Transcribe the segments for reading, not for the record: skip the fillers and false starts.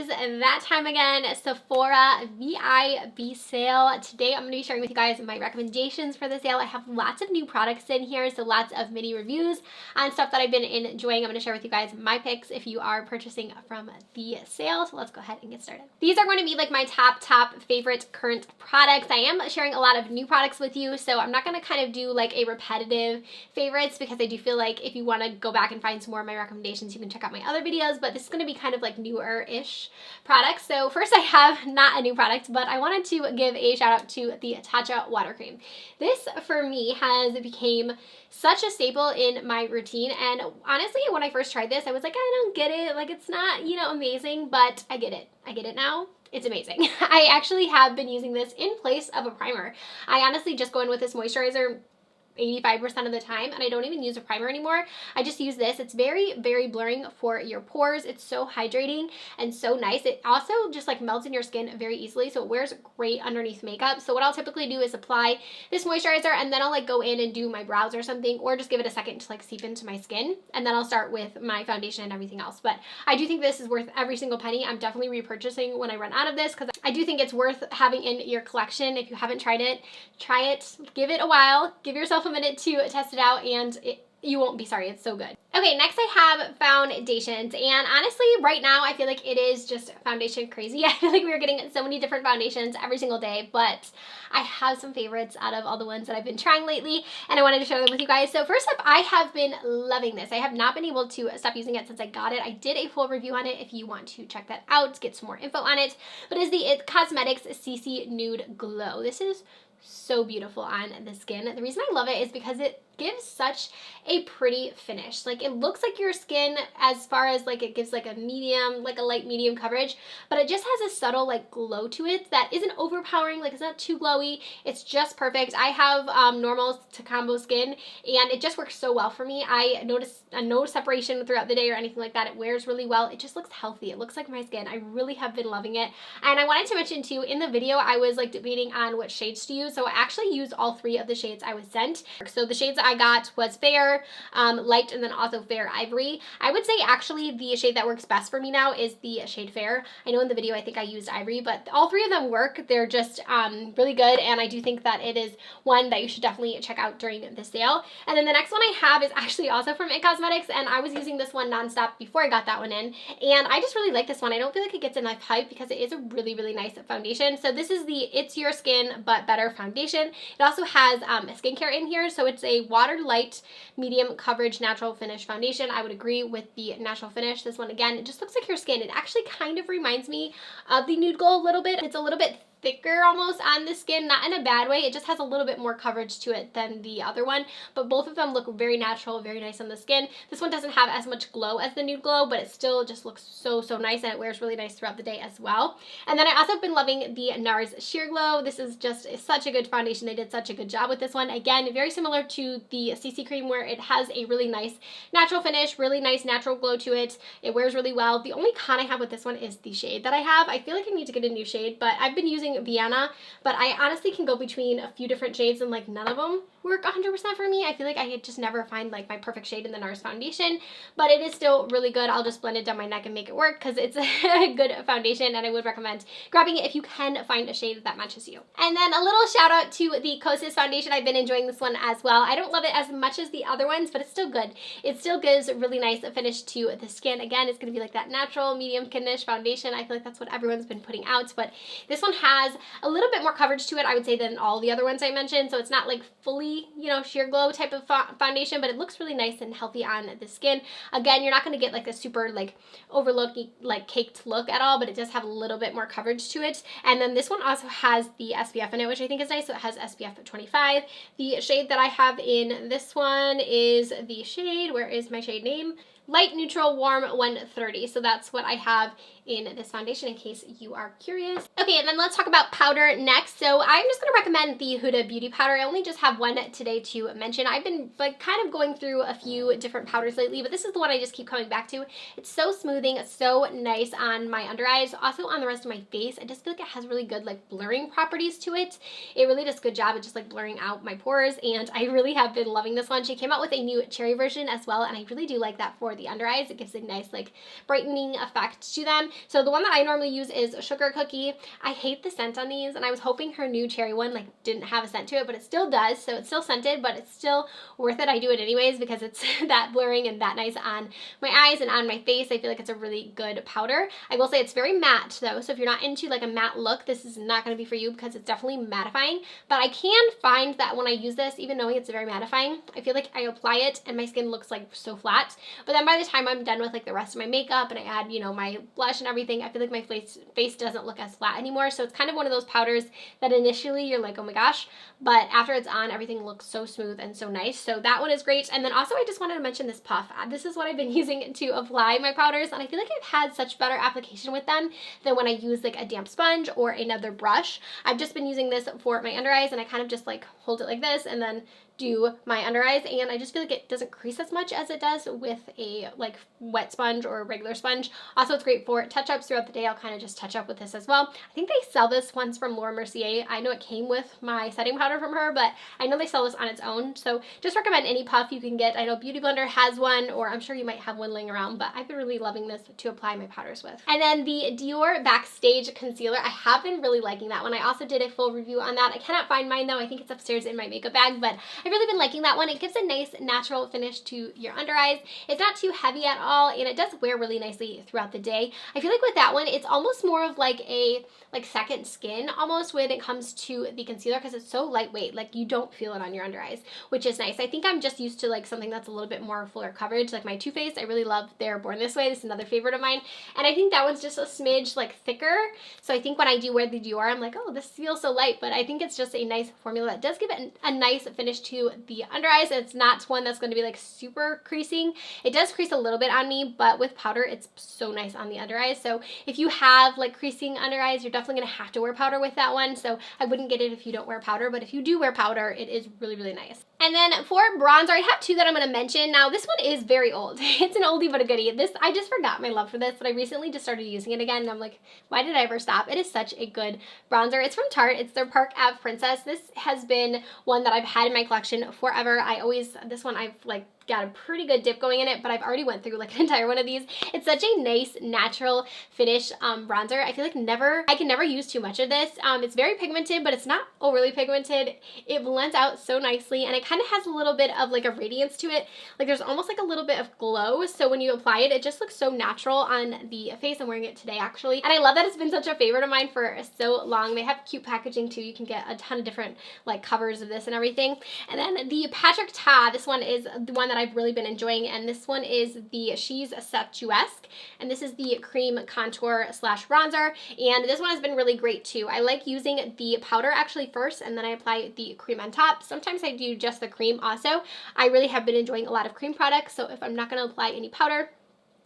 is that time again, Sephora VIB sale. Today I'm going to be sharing with you guys my recommendations for the sale. I have lots of new products in here, so lots of mini reviews on stuff that I've been enjoying. I'm going to share with you guys my picks if you are purchasing from the sale. So let's go ahead and get started. These are going to be like my top favorite current products. I am sharing a lot of new products with you, so I'm not going to kind of do like a repetitive favorites because I do feel like if you want to go back and find some more of my recommendations, you can check out my other videos, but this is going to be kind of like newer-ish products. So first I have not a new product, but I wanted to give a shout out to the Tatcha water cream. This for me has became such a staple in my routine, and honestly when I first tried this I was like, I don't get it, like it's not, you know, amazing, but I get it now. It's amazing. I actually have been using this in place of a primer. I honestly just go in with this moisturizer 85% of the time, and I don't even use a primer anymore. I just use this. It's very blurring for your pores. It's so hydrating and so nice. It also just like melts in your skin very easily, so it wears great underneath makeup. So what I'll typically do is apply this moisturizer, and then I'll like go in and do my brows or something, or just give it a second to like seep into my skin, and then I'll start with my foundation and everything else. But I do think this is worth every single penny. I'm definitely repurchasing when I run out of this because I do think it's worth having in your collection. If you haven't tried it, try it, give it a while, give yourself a minute to test it out, and you won't be sorry. It's so good. Okay, next I have foundations, and honestly right now I feel like it is just foundation crazy. I feel like we're getting so many different foundations every single day, but I have some favorites out of all the ones that I've been trying lately, and I wanted to share them with you guys. So first up, I have been loving this. I have not been able to stop using it since I got it. I did a full review on it if you want to check that out, get some more info on it, but it is the It Cosmetics CC Nude Glow. This is so beautiful on the skin. The reason I love it is because it gives such a pretty finish. Like it looks like your skin as far as like it gives like a medium, like a light medium coverage, but it just has a subtle like glow to it that isn't overpowering. Like it's not too glowy. It's just perfect. I have normal to combo skin, and it just works so well for me. I notice no separation throughout the day or anything like that. It wears really well. It just looks healthy. It looks like my skin. I really have been loving it. And I wanted to mention too, in the video I was like debating on what shades to use. So I actually used all three of the shades I was sent. So the shades I got was fair, light, and then also fair ivory. I would say actually the shade that works best for me now is the shade fair. I know in the video I think I used ivory, but all three of them work. They're just really good, and I do think that it is one that you should definitely check out during the sale. And then the next one I have is actually also from It Cosmetics, and I was using this one nonstop before I got that one in, and I just really like this one. I don't feel like it gets enough hype because it is a really nice foundation. So this is the It's Your Skin But Better foundation. It also has skincare in here, so it's a water light medium coverage natural finish foundation. I would agree with the natural finish. This one again, it just looks like your skin. It actually kind of reminds me of the Nude Glow a little bit. It's a little bit thicker almost on the skin, not in a bad way. It just has a little bit more coverage to it than the other one, but both of them look very natural, very nice on the skin. This one doesn't have as much glow as the Nude Glow, but it still just looks so nice, and it wears really nice throughout the day as well. And then I also have been loving the NARS Sheer Glow. This is just such a good foundation. They did such a good job with this one. Again, very similar to the CC cream where it has a really nice natural finish, really nice natural glow to it. It wears really well. The only con I have with this one is the shade that I have. I feel like I need to get a new shade, but I've been using Vienna, but I honestly can go between a few different shades and like none of them work 100% for me. I feel like I just never find like my perfect shade in the NARS foundation, but it is still really good. I'll just blend it down my neck and make it work because it's a good foundation, and I would recommend grabbing it if you can find a shade that matches you. And then a little shout out to the Kosas foundation. I've been enjoying this one as well. I don't love it as much as the other ones, but it's still good. It still gives a really nice finish to the skin. Again, it's going to be like that natural medium finish foundation. I feel like that's what everyone's been putting out, but this one has a little bit more coverage to it, I would say, than all the other ones I mentioned. So it's not like fully, you know, sheer glow type of foundation, but it looks really nice and healthy on the skin. Again, you're not going to get like a super like overlooking like caked look at all, but it does have a little bit more coverage to it. And then this one also has the SPF in it, which I think is nice. So it has SPF 25. The shade that I have in this one is the shade, where is my shade name? Light Neutral Warm 130. So that's what I have in this foundation in case you are curious. Okay, and then let's talk about powder next. So I'm just going to recommend the Huda Beauty Powder. I only just have one today to mention. I've been like kind of going through a few different powders lately, but this is the one I just keep coming back to. It's so smoothing, so nice on my under eyes, also on the rest of my face. I just feel like it has really good like blurring properties to it. It really does a good job of just like blurring out my pores, and I really have been loving this one. She came out with a new cherry version as well, and I really do like that for for the under eyes. It gives a nice like brightening effect to them. So the one that I normally use is Sugar Cookie. I hate the scent on these, and I was hoping her new cherry one like didn't have a scent to it, but it still does. So it's still scented, but it's still worth it. I do it anyways because it's that blurring and that nice on my eyes and on my face. I feel like it's a really good powder. I will say it's very matte though, so if you're not into like a matte look, this is not going to be for you because it's definitely mattifying. But I can find that when I use this, even knowing it's very mattifying, I feel like I apply it and my skin looks like so flat. But then by the time I'm done with like the rest of my makeup and I add, you know, my blush and everything, I feel like my face doesn't look as flat anymore. So it's kind of one of those powders that initially you're like, oh my gosh, but after it's on, everything looks so smooth and so nice. So that one is great. And then also I just wanted to mention this puff. This is what I've been using to apply my powders, and I feel like I've had such better application with them than when I use like a damp sponge or another brush. I've just been using this for my under eyes, and I kind of just like hold it like this and then do my under eyes, and I just feel like it doesn't crease as much as it does with a like wet sponge or a regular sponge. Also, it's great for touch-ups throughout the day. I'll kind of just touch up with this as well. I think they sell this once from Laura Mercier. I know it came with my setting powder from her, but I know they sell this on its own. So just recommend any puff you can get. I know Beauty Blender has one, or I'm sure you might have one laying around, but I've been really loving this to apply my powders with. And then the Dior Backstage Concealer, I have been really liking that one. I also did a full review on that. I cannot find mine though. I think it's upstairs in my makeup bag, but I've really been liking that one. It gives a nice natural finish to your under eyes. It's not too heavy at all, and it does wear really nicely throughout the day. I feel like with that one, it's almost more of like a second skin almost when it comes to the concealer, because it's so lightweight. Like you don't feel it on your under eyes, which is nice. I think I'm just used to like something that's a little bit more fuller coverage, like my Too Faced. I really love their Born This Way. This is another favorite of mine, and I think that one's just a smidge like thicker. So I think when I do wear the Dior, I'm like, oh, this feels so light, but I think it's just a nice formula that does give it a nice finish to the under eyes. It's not one that's going to be like super creasing. It does crease a little bit on me, but with powder, it's so nice on the under eyes. So if you have like creasing under eyes, you're definitely going to have to wear powder with that one. So I wouldn't get it if you don't wear powder, but if you do wear powder, it is really, really nice. And then for bronzer, I have two that I'm going to mention. Now, this one is very old. It's an oldie but a goodie. This, I just forgot my love for this, but I recently just started using it again, and I'm like, why did I ever stop? It is such a good bronzer. It's from Tarte. It's their Park Ave Princess. This has been one that I've had in my collection forever. This one I've like got a pretty good dip going in it, but I've already went through like an entire one of these. It's such a nice natural finish bronzer. I feel like I can never use too much of this. It's very pigmented, but it's not overly pigmented. It blends out so nicely, and it kind of has a little bit of like a radiance to it. Like there's almost like a little bit of glow, so when you apply it, it just looks so natural on the face. I'm wearing it today actually, and I love that it's been such a favorite of mine for so long. They have cute packaging too. You can get a ton of different like covers of this and everything. And then the Patrick Ta, this one is the one that I've really been enjoying, and this one is the She's Statuesque, and this is the cream contour slash bronzer, and this one has been really great too. I like using the powder actually first, and then I apply the cream on top. Sometimes I do just the cream also. I really have been enjoying a lot of cream products, so if I'm not going to apply any powder,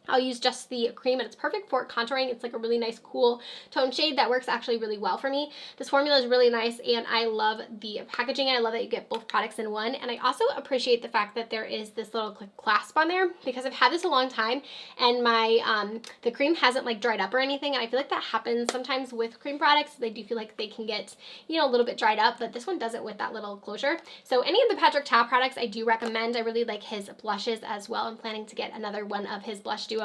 I'll use just the cream, and it's perfect for contouring. It's like a really nice cool tone shade that works actually really well for me. This formula is really nice, and I love the packaging, and I love that you get both products in one. And I also appreciate the fact that there is this little clasp on there, because I've had this a long time, and my the cream hasn't like dried up or anything, and I feel like that happens sometimes with cream products. They do feel like they can get, you know, a little bit dried up, but this one doesn't with that little closure. So any of the Patrick Ta products I do recommend. I really like his blushes as well. I'm planning to get another one of his blush duos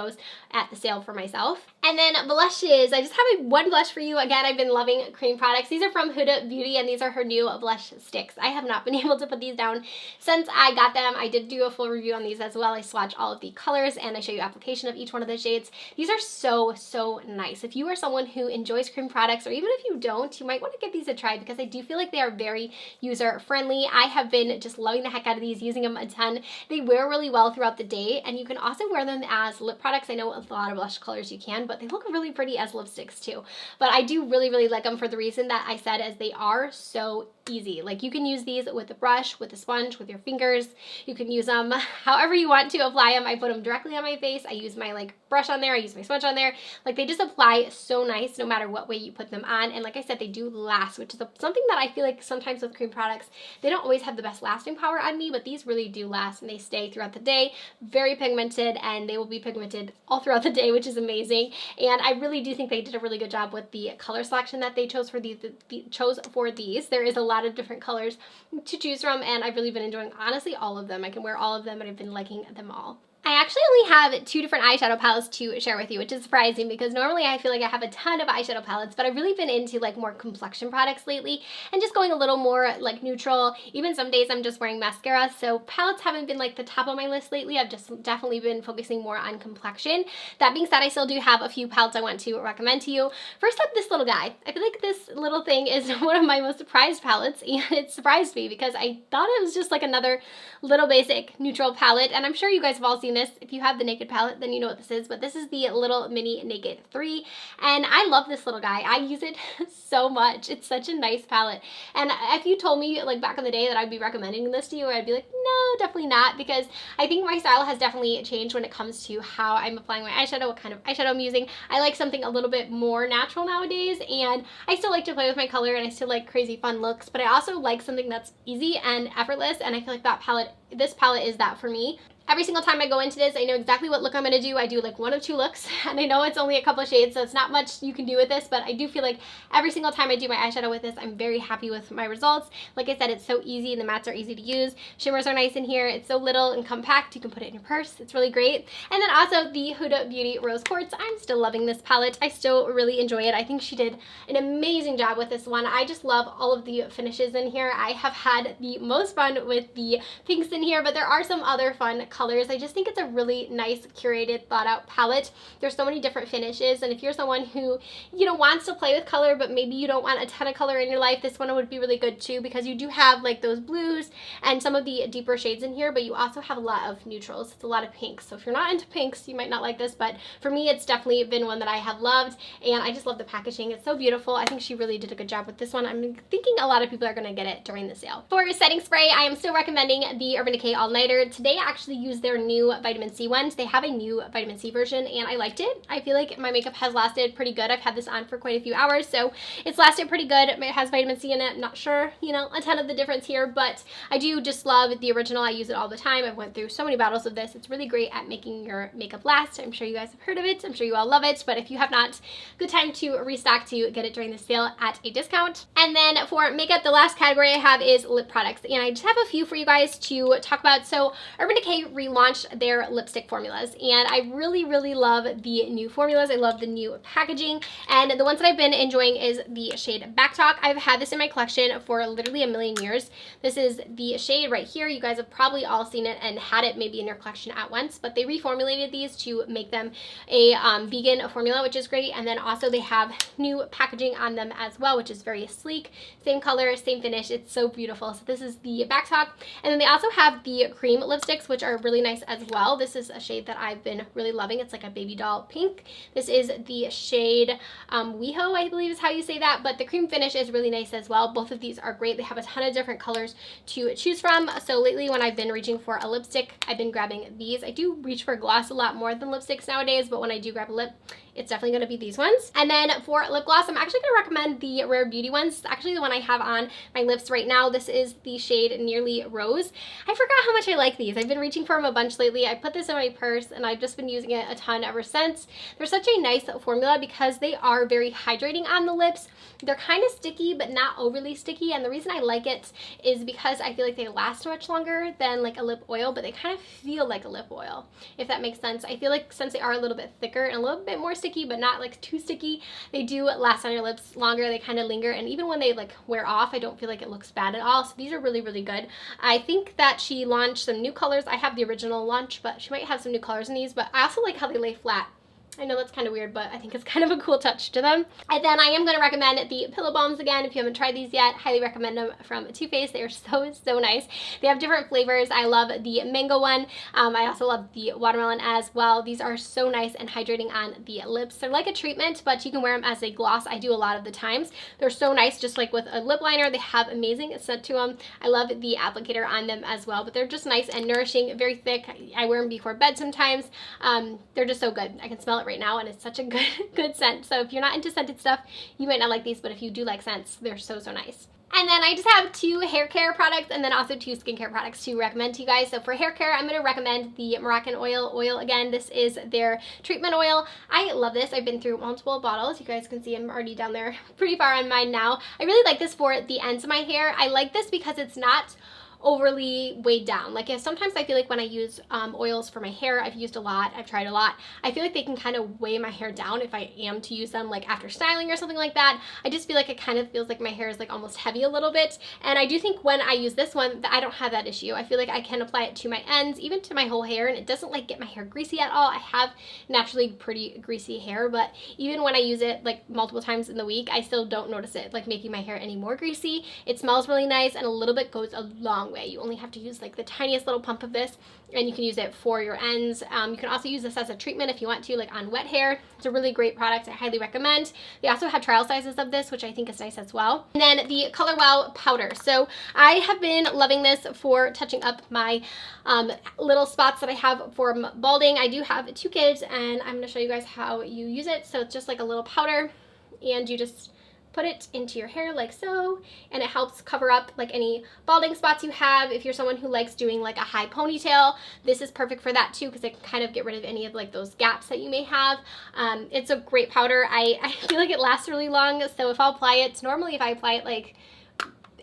at the sale for myself. And then blushes, I just have one blush for you. Again, I've been loving cream products. These are from Huda Beauty, and these are her new blush sticks. I have not been able to put these down since I got them. I did do a full review on these as well. I swatch all of the colors, and I show you application of each one of the shades. These are so, so nice. If you are someone who enjoys cream products, or even if you don't, you might want to give these a try, because I do feel like they are very user friendly. I have been just loving the heck out of these, using them a ton. They wear really well throughout the day, and you can also wear them as lip products. I know a lot of blush colors you can, but they look really pretty as lipsticks too. But I do really, really like them for the reason that I said, as they are so easy. Like you can use these with a brush, with a sponge, with your fingers. You can use them however you want to apply them. I put them directly on my face. I use my like brush on there. I use my sponge on there. Like they just apply so nice no matter what way you put them on. And like I said, they do last, which is something that I feel like sometimes with cream products, they don't always have the best lasting power on me, but these really do last, and they stay throughout the day. Very pigmented, and they will be pigmented all throughout the day, which is amazing. And I really do think they did a really good job with the color selection that they chose for these. There is a lot of different colors to choose from, and I've really been enjoying honestly all of them. I can wear all of them, and I've been liking them all. I actually only have 2 different eyeshadow palettes to share with you, which is surprising because normally I feel like I have a ton of eyeshadow palettes, but I've really been into like more complexion products lately and just going a little more like neutral. Even some days I'm just wearing mascara, so palettes haven't been like the top of my list lately. I've just definitely been focusing more on complexion. That being said, I still do have a few palettes I want to recommend to you. First up, this little guy. I feel like this little thing is one of my most prized palettes, and it surprised me because I thought it was just like another little basic neutral palette, and I'm sure you guys have all seen this. If you have the Naked palette, then you know what this is, but this is the Little Mini Naked 3, and I love this little guy. I use it so much. It's such a nice palette, and if you told me like back in the day that I'd be recommending this to you, I'd be like, no, definitely not, because I think my style has definitely changed when it comes to how I'm applying my eyeshadow, what kind of eyeshadow I'm using. I like something a little bit more natural nowadays, and I still like to play with my color, and I still like crazy fun looks, but I also like something that's easy and effortless, and I feel like this palette is that for me. Every single time I go into this, I know exactly what look I'm going to do. I do like 1 of 2 looks, and I know it's only a couple of shades, so it's not much you can do with this, but I do feel like every single time I do my eyeshadow with this, I'm very happy with my results. Like I said, it's so easy, and the mattes are easy to use. Shimmers are nice in here. It's so little and compact. You can put it in your purse. It's really great. And then also the Huda Beauty Rose Quartz. I'm still loving this palette. I still really enjoy it. I think she did an amazing job with this one. I just love all of the finishes in here. I have had the most fun with the pinks in here, but there are some other fun colors. I just think it's a really nice, curated, thought out palette. There's so many different finishes, and if you're someone who, you know, wants to play with color, but maybe you don't want a ton of color in your life, this one would be really good too, because you do have like those blues and some of the deeper shades in here, but you also have a lot of neutrals. It's a lot of pinks. So if you're not into pinks, you might not like this, but for me, it's definitely been one that I have loved, and I just love the packaging. It's so beautiful. I think she really did a good job with this one. I'm thinking a lot of people are going to get it during the sale. For setting spray, I am still recommending the Urban Decay All Nighter. Today I actually used their new vitamin C ones. They have a new vitamin C version, and I liked it. I feel like my makeup has lasted pretty good. I've had this on for quite a few hours, so it's lasted pretty good. It has vitamin C in it. I'm not sure, you know, a ton of the difference here, but I do just love the original. I use it all the time. I've went through so many bottles of this. It's really great at making your makeup last. I'm sure you guys have heard of it. I'm sure you all love it, but if you have not, good time to restock to get it during the sale at a discount. And then for makeup, the last category I have is lip products, and I just have a few for you guys to talk about. So Urban Decay relaunched their lipstick formulas, and I really love the new formulas. I love the new packaging, and the ones that I've been enjoying is the shade Back Talk. I've had this in my collection for literally a million years. This is the shade right here. You guys have probably all seen it and had it maybe in your collection at once, but they reformulated these to make them a vegan formula, which is great, and then also they have new packaging on them as well, which is very sleek. Same color, same finish. It's so beautiful. So this is the Back Talk, and then they also have the cream lipsticks, which are really nice as well. This is a shade that I've been really loving. It's like a baby doll pink. This is the shade WeHo, I believe is how you say that, but the cream finish is really nice as well. Both of these are great. They have a ton of different colors to choose from. So lately when I've been reaching for a lipstick, I've been grabbing these. I do reach for gloss a lot more than lipsticks nowadays, but when I do grab a lip, it's definitely going to be these ones. And then for lip gloss, I'm actually going to recommend the Rare Beauty ones. It's actually the one I have on my lips right now. This is the shade Nearly Rose. I forgot how much I like these. I've been reaching for them a bunch lately. I put this in my purse, and I've just been using it a ton ever since. They're such a nice formula because they are very hydrating on the lips. They're kind of sticky, but not overly sticky. And the reason I like it is because I feel like they last much longer than like a lip oil, but they kind of feel like a lip oil, if that makes sense. I feel like since they are a little bit thicker and a little bit more sticky, but not like too sticky, they do last on your lips longer. They kind of linger, and even when they like wear off, I don't feel like it looks bad at all. So these are really good. I think that she launched some new colors. I have the original launch, but she might have some new colors in these, but I also like how they lay flat. I know that's kind of weird, but I think it's kind of a cool touch to them. And then I am going to recommend the Pillow Balms again. If you haven't tried these yet, highly recommend them from Too Faced. They are so nice. They have different flavors. I love the mango one. I also love the watermelon as well. These are so nice and hydrating on the lips. They're like a treatment, but you can wear them as a gloss. I do a lot of the times. They're so nice, just like with a lip liner. They have amazing scent to them. I love the applicator on them as well, but they're just nice and nourishing, very thick. I wear them before bed sometimes. They're just so good. I can smell it right now, and it's such a good scent. So if you're not into scented stuff, you might not like these, but if you do like scents, they're so nice. And then I just have 2 hair care products and then also 2 skincare products to recommend to you guys. So for hair care, I'm going to recommend the Moroccan oil again. This is their treatment oil. I love this. I've been through multiple bottles. You guys can see I'm already down there pretty far on mine now. I really like this for the ends of my hair. I like this because it's not overly weighed down. Like sometimes I feel like when I use oils for my hair, I've used a lot, I've tried a lot, I feel like they can kind of weigh my hair down if I am to use them like after styling or something like that. I just feel like it kind of feels like my hair is like almost heavy a little bit, and I do think when I use this one that I don't have that issue. I feel like I can apply it to my ends, even to my whole hair, and it doesn't like get my hair greasy at all. I have naturally pretty greasy hair, but even when I use it like multiple times in the week, I still don't notice it like making my hair any more greasy. It smells really nice, and a little bit goes a long way. You only have to use like the tiniest little pump of this, and you can use it for your ends. You can also use this as a treatment if you want to, like on wet hair. It's a really great product. I highly recommend. They also have trial sizes of this, which I think is nice as well. And then the Color Wow powder. So I have been loving this for touching up my little spots that I have for balding. I do have 2 kids, and I'm going to show you guys how you use it. So it's just like a little powder, and you just put it into your hair like so, and it helps cover up like any balding spots you have. If you're someone who likes doing like a high ponytail, this is perfect for that too, because it can kind of get rid of any of like those gaps that you may have. It's a great powder. I feel like it lasts really long, so if I'll apply it, normally if I apply it like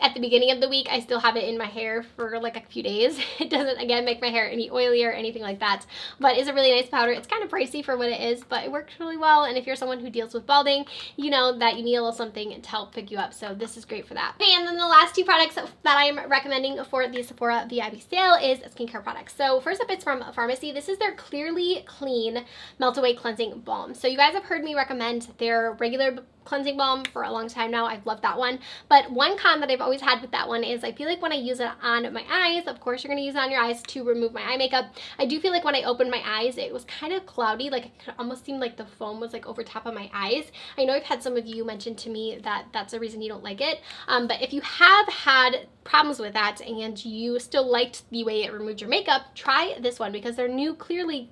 at the beginning of the week, I still have it in my hair for like a few days. It doesn't, again, make my hair any oilier or anything like that, but it's a really nice powder. It's kind of pricey for what it is, but it works really well, and if you're someone who deals with balding, you know that you need a little something to help pick you up, so this is great for that. Okay, and then the last 2 products that I'm recommending for the Sephora VIB sale is skincare products. So first up, it's from Pharmacy. This is their Clearly Clean Melt Away Cleansing Balm. So you guys have heard me recommend their regular cleansing balm for a long time now. I've loved that one, but one con that I've always had with that one is I feel like when I use it on my eyes, of course you're going to use it on your eyes to remove my eye makeup, I do feel like when I opened my eyes it was kind of cloudy, like it almost seemed like the foam was like over top of my eyes. I know I've had some of you mention to me that that's the reason you don't like it, but if you have had problems with that and you still liked the way it removed your makeup, try this one, because their new Clearly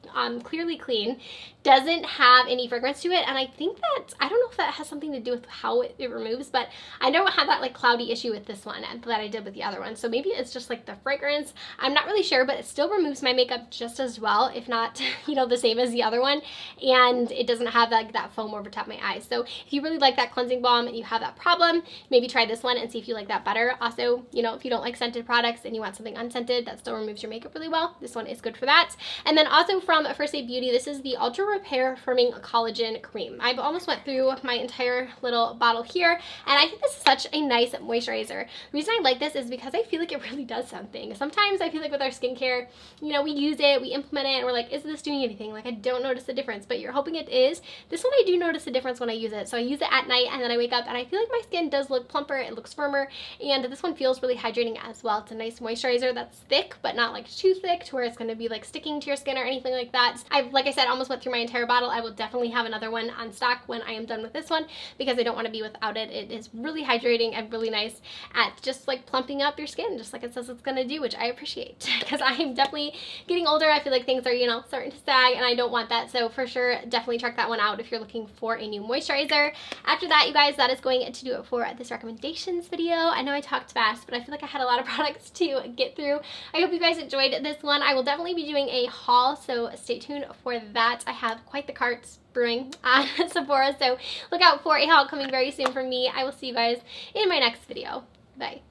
Clean doesn't have any fragrance to it, and I think that, I don't know if that has something to do with how it removes, but I don't have that like cloudy issue with this one that I did with the other one, so maybe it's just like the fragrance. I'm not really sure, but it still removes my makeup just as well, if not, you know, the same as the other one, and it doesn't have like that foam over top of my eyes. So if you really like that cleansing balm and you have that problem, maybe try this one and see if you like that better. Also, you know, if you don't like scented products and you want something unscented that still removes your makeup really well, this one is good for that. And then also from First Aid Beauty, this is the Ultra Repair Firming Collagen Cream. I've almost went through my entire little bottle here, and I think this is such a nice moisturizer. The reason I like this is because I feel like it really does something. Sometimes I feel like with our skincare, you know, we use it, we implement it, and we're like, is this doing anything? Like, I don't notice the difference, but you're hoping it is. This one I do notice the difference when I use it. So I use it at night, and then I wake up, and I feel like my skin does look plumper, it looks firmer, and this one feels really hydrating as well. It's a nice moisturizer that's thick, but not like too thick to where it's going to be like sticking to your skin or anything like that. I've, like I said, almost went through my entire bottle. I will definitely have another one on stock when I am done with this one, because I don't want to be without it. It is really hydrating and really nice at just like plumping up your skin, just like it says it's going to do, which I appreciate, because I am definitely getting older. I feel like things are, you know, starting to sag, and I don't want that. So for sure, definitely check that one out if you're looking for a new moisturizer. After that, you guys, that is going to do it for this recommendations video. I know I talked fast, but I feel like I had a lot of products to get through. I hope you guys enjoyed this one. I will definitely be doing a haul, so stay tuned for that. I have quite the carts brewing on Sephora, so look out for a haul coming very soon from me. I will see you guys in my next video. Bye.